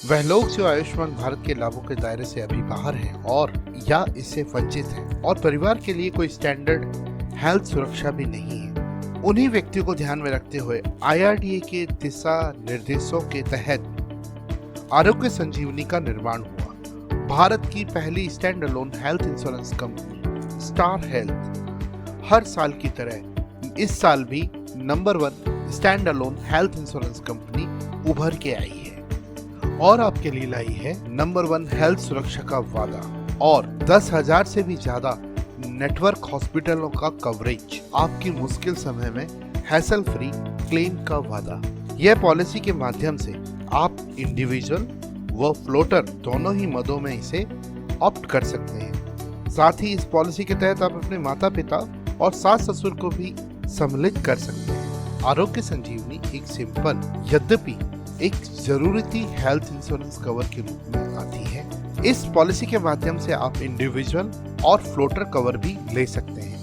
वह लोग जो आयुष्मान भारत के लाभों के दायरे से अभी बाहर हैं और या इससे वंचित हैं और परिवार के लिए कोई स्टैंडर्ड हेल्थ सुरक्षा भी नहीं है, उन्हीं व्यक्तियों को ध्यान में रखते हुए IRDA के दिशा निर्देशों के तहत आरोग्य संजीवनी का निर्माण हुआ। भारत की पहली stand alone health insurance company Star Health हर साल की तरह इस साल भी number 1 stand alone health insurance company उभर के आई है और आपके लिए लाई है नंबर 1 हेल्थ सुरक्षा का वादा और 10,000 से भी ज्यादा नेटवर्क हॉस्पिटलों का कवरेज, आपकी मुश्किल समय में हैसल फ्री क्लेम का वादा। यह पॉलिसी के माध्यम से आप इंडिविजुअल व फ्लोटर दोनों ही मदों में इसे ऑप्ट कर सकते हैं। साथ ही इस पॉलिसी के तहत आप अपने माता पिता और सास ससुर को भी सम्मिलित कर सकते हैं। आरोग्य संजीवनी एक सिंपल यद्यपि एक जरूरी हेल्थ इंश्योरेंस कवर के रूप में आती है। इस पॉलिसी के माध्यम से आप इंडिविजुअल और फ्लोटर कवर भी ले सकते हैं।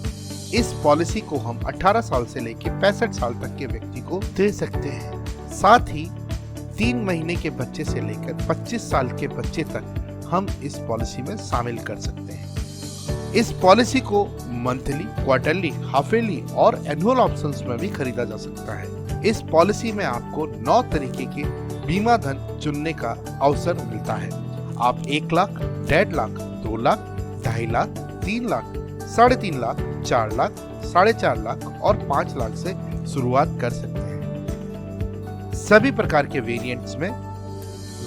इस पॉलिसी को हम 18 साल से लेकर 65 साल तक के व्यक्ति को दे सकते हैं। साथ ही 3 महीने के बच्चे से लेकर 25 साल के बच्चे तक हम इस पॉलिसी में शामिल कर सकते हैं। इस पॉलिसी को मंथली, क्वार्टरली, हाफ ईयरली और एनुअल ऑप्शंस में भी खरीदा जा सकता है। इस पॉलिसी में आपको 9 तरीके के बीमा धन चुनने का अवसर मिलता है। आप 1 लाख, 1.5 लाख, 2 लाख, 2.5 लाख, 3 लाख, 3.5 लाख, 4 लाख, 4.5 लाख और 5 लाख से शुरुआत कर सकते हैं। सभी प्रकार के वेरिएंट्स में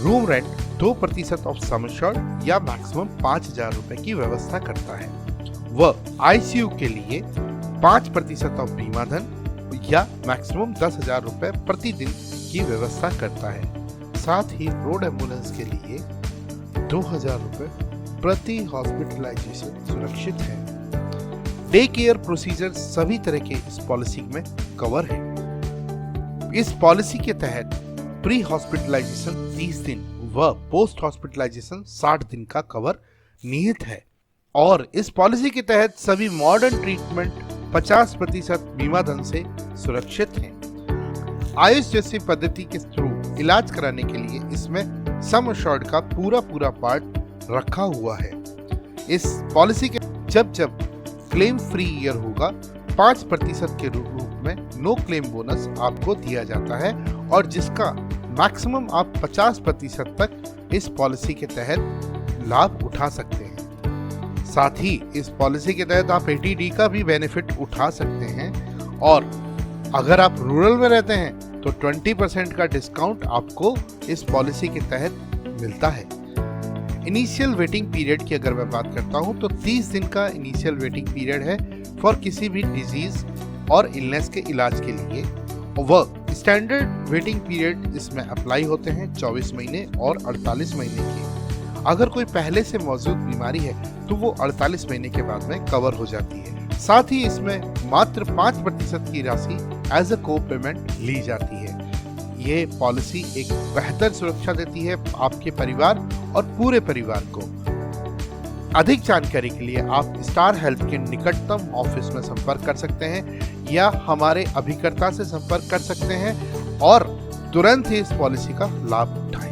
room rent 2% of sum assured या मैक्सिमम 5,000 रुपए की व्यवस्था करता है। वह ICU के लिए 5% ऑफ बीमा धन या मैक्सिमम 10,000 रुपए प्रतिदिन की व्यवस्था करता है। साथ ही रोड एम्बुलेंस के लिए 2,000 रुपए प्रति हॉस्पिटलाइजेशन सुरक्षित है। डे केयर प्रोसीजर सभी तरह के इस पॉलिसी में कवर है। इस पॉलिसी के तहत प्री हॉस्पिटलाइजेशन 30 दिन व पोस्ट हॉस्पिटलाइजेशन 60 दिन का कवर निहित है और इस पॉलिसी के तहत सभी मॉडर्न ट्रीटमेंट 50% बीमा धन से सुरक्षित हैं। आयुष जैसी पद्धति के थ्रू इलाज कराने के लिए इसमें सम एश्योर्ड का पूरा पार्ट रखा हुआ है। इस पॉलिसी के जब क्लेम फ्री ईयर होगा 5% के रूप में नो क्लेम बोनस आपको दिया जाता है और जिसका मैक्सिमम आप 50% तक इस पॉलिसी के तहत लाभ उठा सकते हैं। साथ ही इस पॉलिसी के तहत आप ATD का भी बेनिफिट उठा सकते हैं और अगर आप रूरल में रहते हैं तो 20% का डिस्काउंट आपको इस पॉलिसी के तहत मिलता है। इनिशियल वेटिंग पीरियड की अगर मैं बात करता हूं तो 30 दिन का इनिशियल वेटिंग पीरियड है फॉर किसी भी डिजीज और इलनेस के इलाज के लिए। वह स्टैंडर्ड वेटिंग पीरियड इसमें अप्लाई होते हैं 24 महीने और 48 महीने के। अगर कोई पहले से मौजूद बीमारी है तो वो 48 महीने के बाद में कवर हो जाती है। साथ ही इसमें मात्र 5% की राशि एज अ को पेमेंट ली जाती है। ये पॉलिसी एक बेहतर सुरक्षा देती है आपके परिवार और पूरे परिवार को। अधिक जानकारी के लिए आप स्टार हेल्थ के निकटतम ऑफिस में संपर्क कर सकते हैं या हमारे अभिकर्ता से संपर्क कर सकते हैं और तुरंत ही इस पॉलिसी का लाभ उठाएं।